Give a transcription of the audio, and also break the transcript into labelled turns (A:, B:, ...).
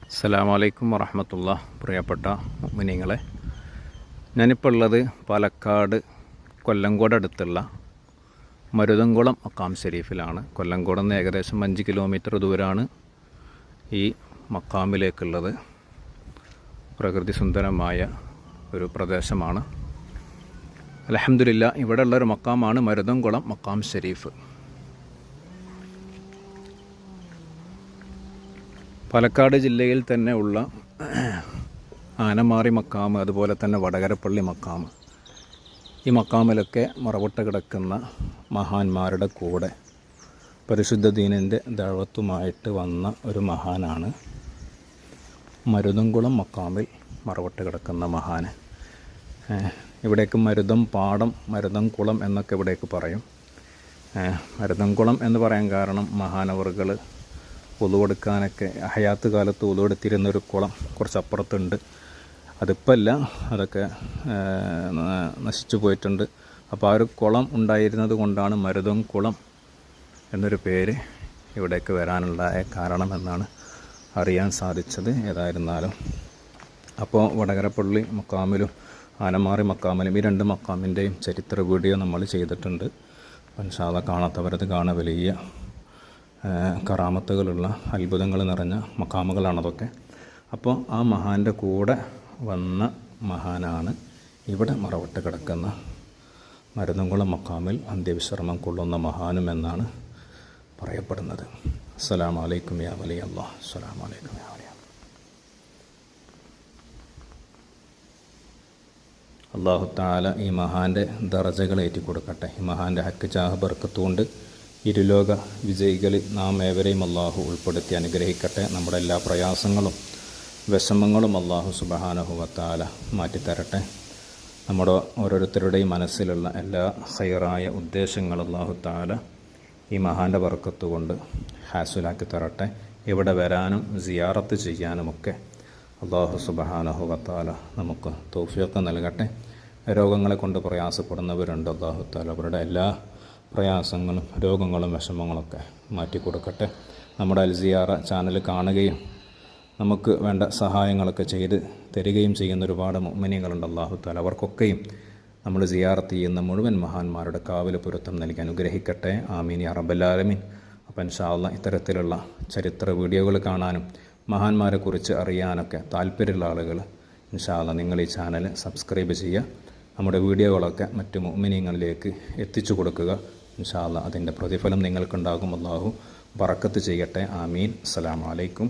A: അസ്സലാമു അലൈക്കും വറഹ്മത്തുള്ളാഹി. പ്രിയപ്പെട്ട മുഅ്മിനീങ്ങളെ, ഞാനിപ്പോൾ ഉള്ളത് പാലക്കാട് കൊല്ലങ്കോട് അടുത്തുള്ള മരുതൻകുളം മക്കാം ഷരീഫിലാണ്. കൊല്ലങ്കോട് നിന്ന് ഏകദേശം 5 കിലോമീറ്റർ ദൂരമാണ് ഈ മക്കാമിലേക്കുള്ളത്. പ്രകൃതി സുന്ദരമായ ഒരു പ്രദേശമാണ്. അൽഹംദുലില്ലാ, ഇവിടെ ഉള്ളൊരു മക്കാമാണ് മരുതൻകുളം മക്കാം ഷരീഫ്. പാലക്കാട് ജില്ലയിൽ തന്നെ ഉള്ള ആനമാറി മക്കാമ്, അതുപോലെ തന്നെ വടകരപ്പള്ളി മക്കാമ്, ഈ മക്കാമിലൊക്കെ മറവിട്ട് കിടക്കുന്ന മഹാന്മാരുടെ കൂടെ പരിശുദ്ധ ദീനിൻ്റെ ദഅവത്തുമായിട്ട് വന്ന ഒരു മഹാനാണ് മരുതൻകുളം മക്കാമിൽ മറവിട്ട് കിടക്കുന്ന മഹാൻ. ഇവിടേക്ക് മരുതം പാടം, മരുതൻകുളം എന്നൊക്കെ ഇവിടേക്ക് പറയും. മരുതൻകുളം എന്ന് പറയാൻ കാരണം മഹാനവറുകൾ ഉളുവെടുക്കാനൊക്കെ ഹയാത്ത് കാലത്ത് ഉളുവെടുത്തിരുന്നൊരു കുളം കുറച്ചപ്പുറത്തുണ്ട്. അതിപ്പോൾ അല്ല, അതൊക്കെ നശിച്ചു പോയിട്ടുണ്ട്. അപ്പോൾ ആ ഒരു കുളം ഉണ്ടായിരുന്നത് കൊണ്ടാണ് മരുതൻകുളം എന്നൊരു പേര് ഇവിടേക്ക് വരാനുണ്ടായ കാരണമെന്നാണ് അറിയാൻ സാധിച്ചത്. ഏതായിരുന്നാലും അപ്പോൾ വടകരപ്പള്ളി മക്കാമിലും ആനമാറി മക്കാമിലും ഈ 2 മക്കാമിൻ്റെയും ചരിത്ര വീഡിയോ നമ്മൾ ചെയ്തിട്ടുണ്ട്. ഇൻഷാ അല്ലാഹ് കാണാത്തവരത് കാണാൻ വലിയ കറാമത്തുകളുള്ള അത്ഭുതങ്ങൾ നിറഞ്ഞ മക്കാമുകളാണതൊക്കെ. അപ്പോൾ ആ മഹാൻ്റെ കൂടെ വന്ന മഹാനാണ് ഇവിടെ മറവിട്ട് കിടക്കുന്ന മരുതൻകുളം മക്കാമിൽ അന്ത്യവിശ്രമം കൊള്ളുന്ന മഹാനും എന്നാണ് പറയപ്പെടുന്നത്. അസ്സലാമു അലൈക്കും യാ വലി അല്ലാഹ്. അസ്സലാമു അലൈക്കും യാ വലി അല്ലാഹു തആല ഈ മഹാൻ്റെ ദറജകൾ ഏറ്റിക്കൊടുക്കട്ടെ. ഈ മഹാൻ്റെ ഹക്ക് ചാഹ് ബർക്കത്തുകൊണ്ട് ഇരുലോക വിജയികളിൽ നാം ഏവരെയും അള്ളാഹു ഉൾപ്പെടുത്തി അനുഗ്രഹിക്കട്ടെ. നമ്മുടെ എല്ലാ പ്രയാസങ്ങളും വിഷമങ്ങളും അള്ളാഹു സുബ്ഹാനഹു വ തആല മാറ്റിത്തരട്ടെ. നമ്മുടെ ഓരോരുത്തരുടെയും മനസ്സിലുള്ള എല്ലാ ഖൈറായ ഉദ്ദേശങ്ങൾ അള്ളാഹു തആല ഈ മഹാൻ്റെ ബർക്കത്ത് കൊണ്ട് ഹാസുലാക്കി തരട്ടെ. ഇവിടെ വരാനും സിയാറത്ത് ചെയ്യാനുമൊക്കെ അള്ളാഹു സുബ്ഹാനഹു വ തആല നമുക്ക് തൗഫീഖ് നൽകട്ടെ. രോഗങ്ങളെ കൊണ്ട് പ്രയാസപ്പെടുന്നവരുണ്ട്, അള്ളാഹു തആല അവരുടെ എല്ലാ പ്രയാസങ്ങളും രോഗങ്ങളും വിഷമങ്ങളൊക്കെ മാറ്റിക്കൊടുക്കട്ടെ. നമ്മുടെ അൽസിയാറ ചാനൽ കാണുകയും നമുക്ക് വേണ്ട സഹായങ്ങളൊക്കെ ചെയ്ത് തരികയും ചെയ്യുന്ന ഒരുപാട് മുഅ്മിനീങ്ങളുണ്ട്. അല്ലാഹു തആല അവർക്കൊക്കെയും നമ്മൾ സിയാറത്ത് ചെയ്യുന്ന മുഴുവൻ മഹാന്മാരുടെ കാവൽ പൊരുത്തം നൽകി അനുഗ്രഹിക്കട്ടെ. ആമീൻ യാ റബ്ബൽ ആലമീൻ. അപ്പോൾ ഇൻഷാ അല്ലാഹ് ഇത്തരത്തിലുള്ള ചരിത്ര വീഡിയോകൾ കാണാനും മഹാന്മാരെക്കുറിച്ച് അറിയാനൊക്കെ താല്പര്യമുള്ള ആളുകൾ ഇൻഷാ അല്ലാഹ് നിങ്ങൾ ഈ ചാനൽ സബ്സ്ക്രൈബ് ചെയ്യുക. നമ്മുടെ വീഡിയോകളൊക്കെ മറ്റു മുഅ്മിനീങ്ങളിലേക്ക് എത്തിച്ചു കൊടുക്കുക. ഇൻഷാ അല്ലാഹ് അതിൻ്റെ പ്രതിഫലം നിങ്ങൾക്കുണ്ടാകും. അല്ലാഹു ബറക്കത്ത് ചെയ്യട്ടെ. ആമീൻ. അസ്സലാമു അലൈക്കും.